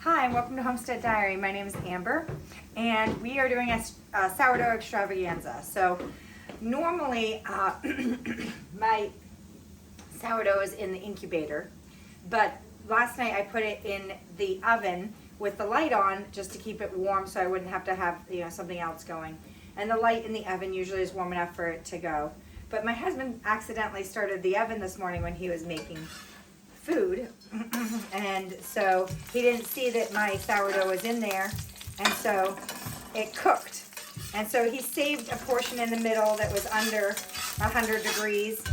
Hi, and welcome to Homestead Diary. My name is Amber, and we are doing a sourdough extravaganza. So normally my sourdough is in the incubator, but last night I put it in the oven with the light on just to keep it warm so I wouldn't have to have something else going. And the light in the oven usually is warm enough for it to go. But my husband accidentally started the oven this morning when he was making food, and so he didn't see that my sourdough was in there, and so it cooked. And so he saved a portion in the middle that was under 100 degrees,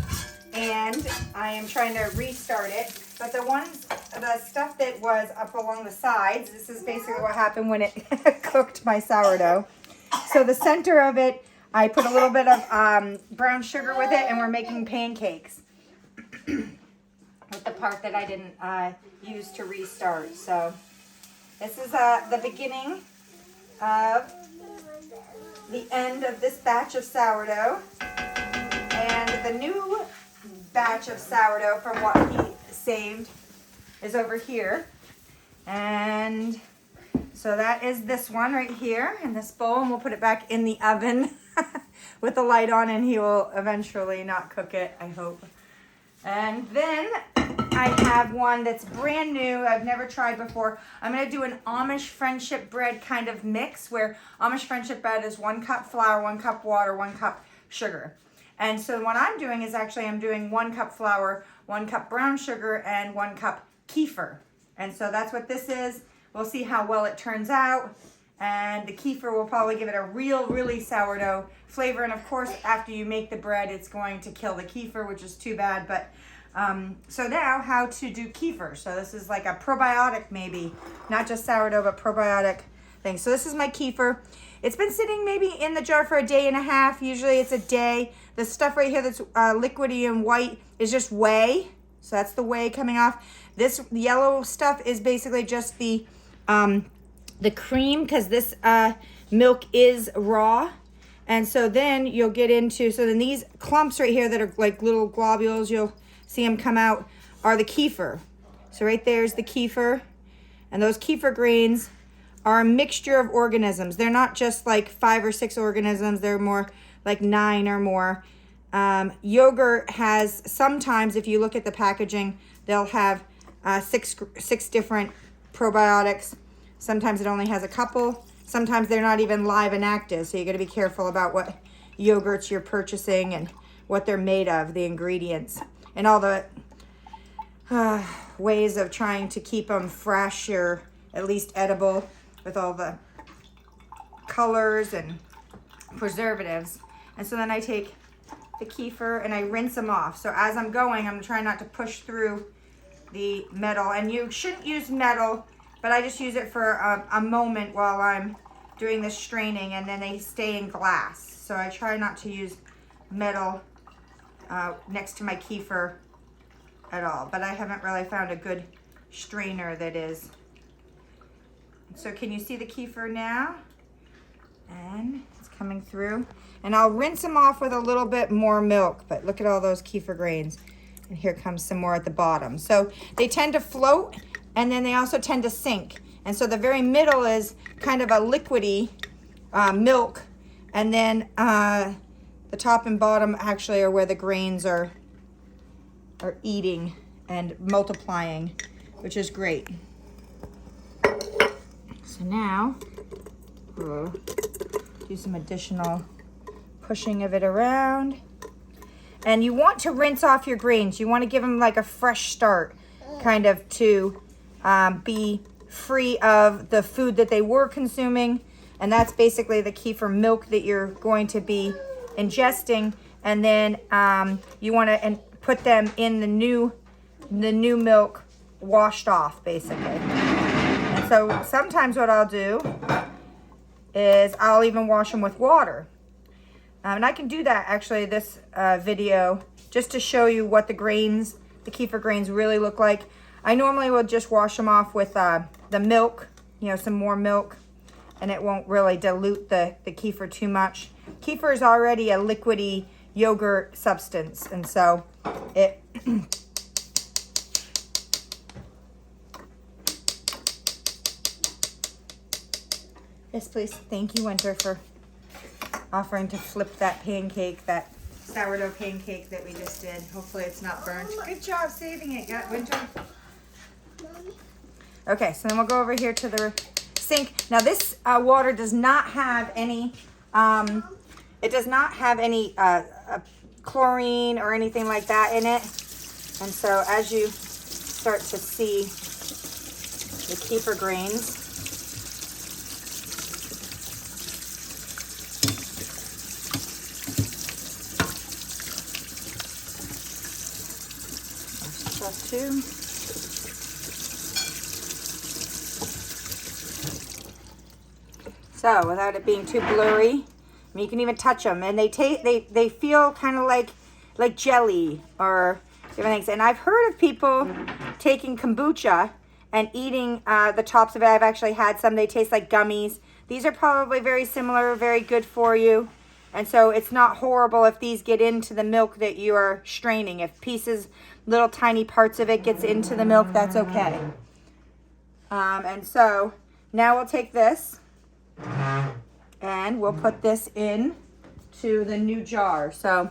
and I am trying to restart it. But the stuff that was up along the sides, this is basically what happened when it cooked my sourdough. So the center of it, I put a little bit of brown sugar with it, and we're making pancakes with the part that I didn't use to restart. So this is the beginning of the end of this batch of sourdough. And the new batch of sourdough from what he saved is over here. And so that is this one right here in this bowl, and we'll put it back in the oven with the light on, and he will eventually not cook it, I hope. And then I have one that's brand new, I've never tried before. I'm going to do an Amish friendship bread kind of mix, where Amish friendship bread is 1 cup flour, 1 cup water, 1 cup sugar. And so what I'm doing is actually I'm doing 1 cup flour, 1 cup brown sugar, and 1 cup kefir. And so that's what this is. We'll see how well it turns out. And the kefir will probably give it a really sourdough flavor. And of course, after you make the bread, it's going to kill the kefir, which is too bad. But so now, how to do kefir. So this is like a probiotic, maybe, not just sourdough, but probiotic thing. So this is my kefir. It's been sitting maybe in the jar for a day and a half. Usually it's a day. The stuff right here that's liquidy and white is just whey. So that's the whey coming off. This yellow stuff is basically just the cream, because this milk is raw. And so then you'll get into, so then these clumps right here that are like little globules, you'll see them come out, are the kefir. So right there's the kefir. And those kefir grains are a mixture of organisms. They're not just like 5 or 6 organisms. They're more like 9 or more. Yogurt has, sometimes if you look at the packaging, they'll have 6 different probiotics. Sometimes it only has a couple. Sometimes they're not even live and active. So you got to be careful about what yogurts you're purchasing and what they're made of, the ingredients, and all the ways of trying to keep them fresh or at least edible with all the colors and preservatives. And so then I take the kefir and I rinse them off. So as I'm going, I'm trying not to push through the metal. And you shouldn't use metal, but I just use it for a moment while I'm doing the straining, and then they stay in glass. So I try not to use metal next to my kefir at all, but I haven't really found a good strainer that is. So can you see the kefir now? And it's coming through. And I'll rinse them off with a little bit more milk, but look at all those kefir grains. And here comes some more at the bottom. So they tend to float, and then they also tend to sink. And so the very middle is kind of a liquidy milk, and then the top and bottom actually are where the grains are eating and multiplying, which is great. So now we'll do some additional pushing of it around. And you want to rinse off your grains. You want to give them like a fresh start, kind of, to be free of the food that they were consuming. And that's basically the kefir milk that you're going to be ingesting. And then you want to put them in the new milk, washed off, basically. And so sometimes what I'll do is I'll even wash them with water. And I can do that actually this video, just to show you what the grains, the kefir grains, really look like. I normally will just wash them off with the milk, some more milk, and it won't really dilute the kefir too much. Kefir is already a liquidy yogurt substance, and so it Yes, please. Thank you, Winter, for offering to flip that pancake, that sourdough pancake that we just did. Hopefully it's not burnt. Good job saving it, Winter. Okay, so then we'll go over here to the sink. Now this water does not have any, it does not have any chlorine or anything like that in it. And so as you start to see the kefir grains, stuff too. So without it being too blurry, I mean, you can even touch them, and they feel kind of like jelly or different things. And I've heard of people taking kombucha and eating the tops of it. I've actually had some. They taste like gummies. These are probably very similar, very good for you. And so it's not horrible if these get into the milk that you are straining. If pieces, little tiny parts of it gets into the milk, that's okay. And so now we'll take this and we'll put this in to the new jar. So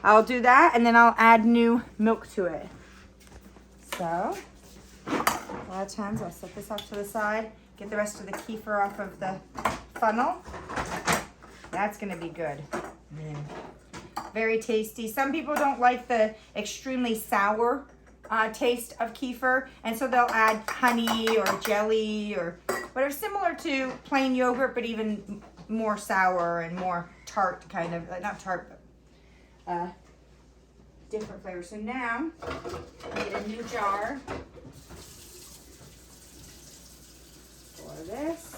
I'll do that, and then I'll add new milk to it. So a lot of times I'll set this off to the side, get the rest of the kefir off of the funnel. That's gonna be good. Very tasty. Some people don't like the extremely sour taste of kefir, and so they'll add honey or jelly or whatever, similar to plain yogurt, but even more sour and more tart, kind of, not tart, but different flavor. So now I need a new jar for this.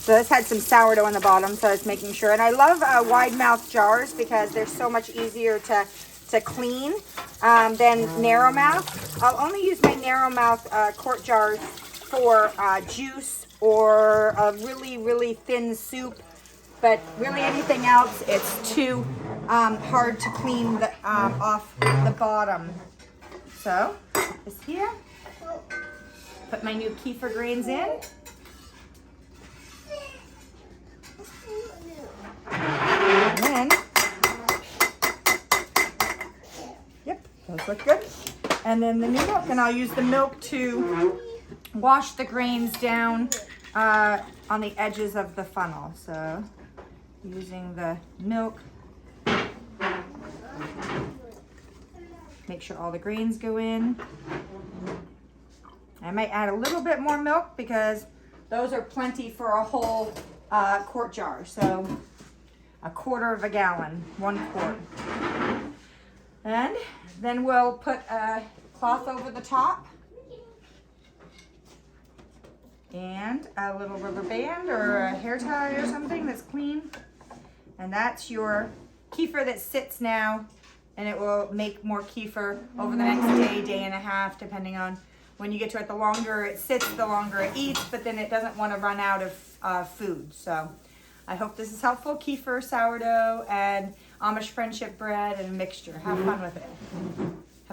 So this had some sourdough on the bottom, so I was making sure. And I love wide mouth jars because they're so much easier to clean than narrow mouth. I'll only use my narrow mouth quart jars for juice or a really, really thin soup. But really anything else, it's too hard to clean off the bottom. So, this here. Put my new kefir grains in. And then, yep, those look good. And then the new milk, and I'll use the milk to wash the grains down on the edges of the funnel. So, using the milk, make sure all the grains go in. I might add a little bit more milk because those are plenty for a whole quart jar. So, a quarter of a gallon, 1 quart. And then we'll put a cloth over the top and a little rubber band or a hair tie or something that's clean. And that's your kefir that sits now, and it will make more kefir over the next day, day and a half, depending on when you get to it. The longer it sits, the longer it eats, but then it doesn't want to run out of food. So I hope this is helpful. Kefir, sourdough, and Amish friendship bread and a mixture. Have fun with it.